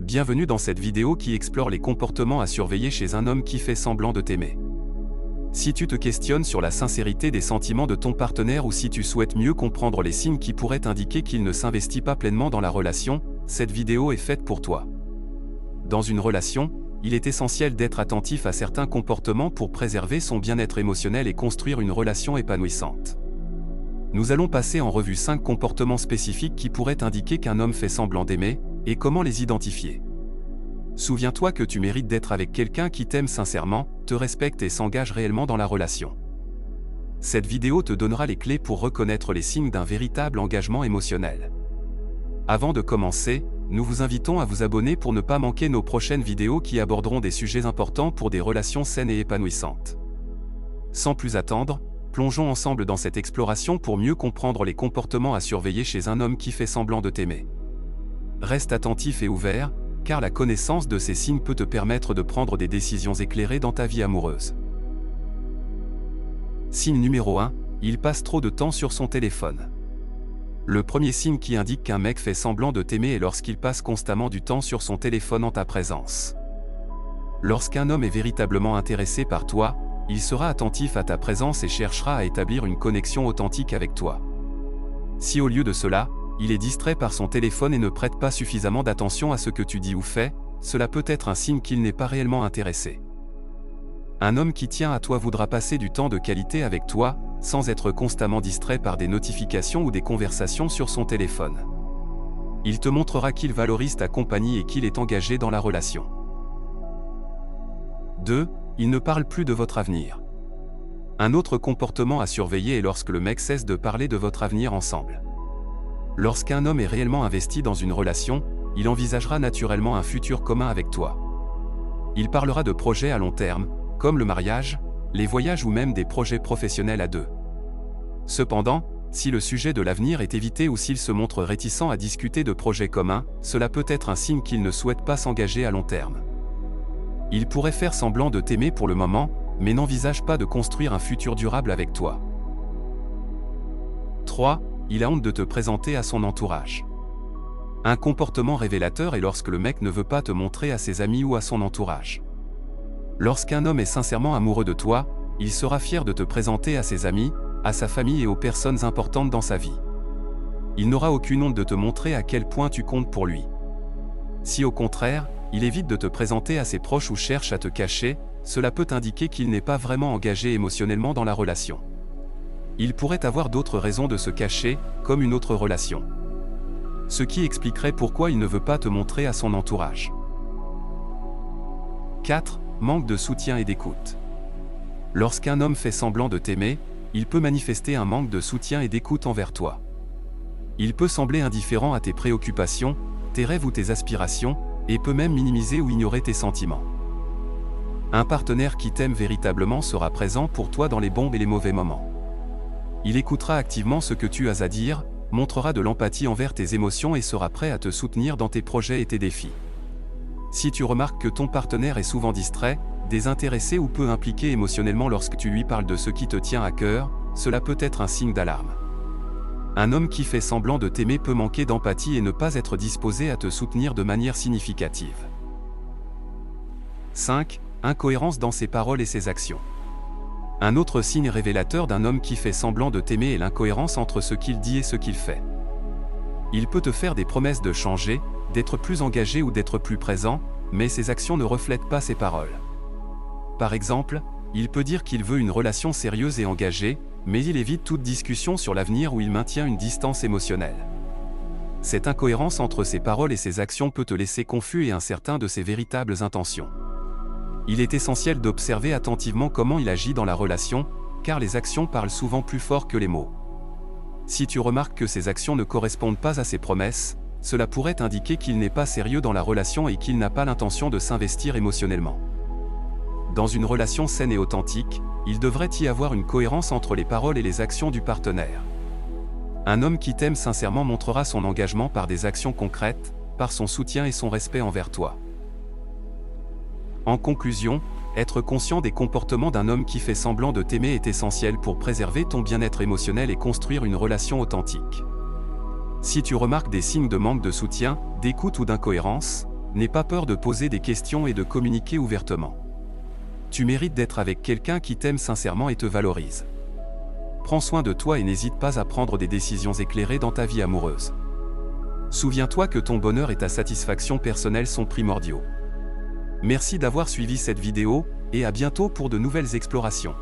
Bienvenue dans cette vidéo qui explore les comportements à surveiller chez un homme qui fait semblant de t'aimer. Si tu te questionnes sur la sincérité des sentiments de ton partenaire ou si tu souhaites mieux comprendre les signes qui pourraient indiquer qu'il ne s'investit pas pleinement dans la relation, cette vidéo est faite pour toi. Dans une relation, il est essentiel d'être attentif à certains comportements pour préserver son bien-être émotionnel et construire une relation épanouissante. Nous allons passer en revue 5 comportements spécifiques qui pourraient indiquer qu'un homme fait semblant d'aimer, et comment les identifier. Souviens-toi que tu mérites d'être avec quelqu'un qui t'aime sincèrement, te respecte et s'engage réellement dans la relation. Cette vidéo te donnera les clés pour reconnaître les signes d'un véritable engagement émotionnel. Avant de commencer, nous vous invitons à vous abonner pour ne pas manquer nos prochaines vidéos qui aborderont des sujets importants pour des relations saines et épanouissantes. Sans plus attendre, plongeons ensemble dans cette exploration pour mieux comprendre les comportements à surveiller chez un homme qui fait semblant de t'aimer. Reste attentif et ouvert, car la connaissance de ces signes peut te permettre de prendre des décisions éclairées dans ta vie amoureuse. Signe numéro 1, il passe trop de temps sur son téléphone. Le premier signe qui indique qu'un mec fait semblant de t'aimer est lorsqu'il passe constamment du temps sur son téléphone en ta présence. Lorsqu'un homme est véritablement intéressé par toi, il sera attentif à ta présence et cherchera à établir une connexion authentique avec toi. Si au lieu de cela, il est distrait par son téléphone et ne prête pas suffisamment d'attention à ce que tu dis ou fais, cela peut être un signe qu'il n'est pas réellement intéressé. Un homme qui tient à toi voudra passer du temps de qualité avec toi, sans être constamment distrait par des notifications ou des conversations sur son téléphone. Il te montrera qu'il valorise ta compagnie et qu'il est engagé dans la relation. 2. Il ne parle plus de votre avenir. Un autre comportement à surveiller est lorsque le mec cesse de parler de votre avenir ensemble. Lorsqu'un homme est réellement investi dans une relation, il envisagera naturellement un futur commun avec toi. Il parlera de projets à long terme, comme le mariage, les voyages ou même des projets professionnels à deux. Cependant, si le sujet de l'avenir est évité ou s'il se montre réticent à discuter de projets communs, cela peut être un signe qu'il ne souhaite pas s'engager à long terme. Il pourrait faire semblant de t'aimer pour le moment, mais n'envisage pas de construire un futur durable avec toi. 3. Il a honte de te présenter à son entourage. Un comportement révélateur est lorsque le mec ne veut pas te montrer à ses amis ou à son entourage. Lorsqu'un homme est sincèrement amoureux de toi, il sera fier de te présenter à ses amis, à sa famille et aux personnes importantes dans sa vie. Il n'aura aucune honte de te montrer à quel point tu comptes pour lui. Si au contraire, il évite de te présenter à ses proches ou cherche à te cacher, cela peut indiquer qu'il n'est pas vraiment engagé émotionnellement dans la relation. Il pourrait avoir d'autres raisons de se cacher, comme une autre relation. Ce qui expliquerait pourquoi il ne veut pas te montrer à son entourage. 4. Manque de soutien et d'écoute. Lorsqu'un homme fait semblant de t'aimer, il peut manifester un manque de soutien et d'écoute envers toi. Il peut sembler indifférent à tes préoccupations, tes rêves ou tes aspirations, et peut même minimiser ou ignorer tes sentiments. Un partenaire qui t'aime véritablement sera présent pour toi dans les bons et les mauvais moments. Il écoutera activement ce que tu as à dire, montrera de l'empathie envers tes émotions et sera prêt à te soutenir dans tes projets et tes défis. Si tu remarques que ton partenaire est souvent distrait, désintéressé ou peu impliqué émotionnellement lorsque tu lui parles de ce qui te tient à cœur, cela peut être un signe d'alarme. Un homme qui fait semblant de t'aimer peut manquer d'empathie et ne pas être disposé à te soutenir de manière significative. 5. Incohérence dans ses paroles et ses actions. Un autre signe révélateur d'un homme qui fait semblant de t'aimer est l'incohérence entre ce qu'il dit et ce qu'il fait. Il peut te faire des promesses de changer, d'être plus engagé ou d'être plus présent, mais ses actions ne reflètent pas ses paroles. Par exemple, il peut dire qu'il veut une relation sérieuse et engagée, mais il évite toute discussion sur l'avenir ou il maintient une distance émotionnelle. Cette incohérence entre ses paroles et ses actions peut te laisser confus et incertain de ses véritables intentions. Il est essentiel d'observer attentivement comment il agit dans la relation, car les actions parlent souvent plus fort que les mots. Si tu remarques que ses actions ne correspondent pas à ses promesses, cela pourrait indiquer qu'il n'est pas sérieux dans la relation et qu'il n'a pas l'intention de s'investir émotionnellement. Dans une relation saine et authentique, il devrait y avoir une cohérence entre les paroles et les actions du partenaire. Un homme qui t'aime sincèrement montrera son engagement par des actions concrètes, par son soutien et son respect envers toi. En conclusion, être conscient des comportements d'un homme qui fait semblant de t'aimer est essentiel pour préserver ton bien-être émotionnel et construire une relation authentique. Si tu remarques des signes de manque de soutien, d'écoute ou d'incohérence, N'aie pas peur de poser des questions et de communiquer ouvertement. Tu mérites d'être avec quelqu'un qui t'aime sincèrement et te valorise. Prends soin de toi et n'hésite pas à prendre des décisions éclairées dans ta vie amoureuse. Souviens-toi que ton bonheur et ta satisfaction personnelle sont primordiaux. Merci d'avoir suivi cette vidéo, et à bientôt pour de nouvelles explorations.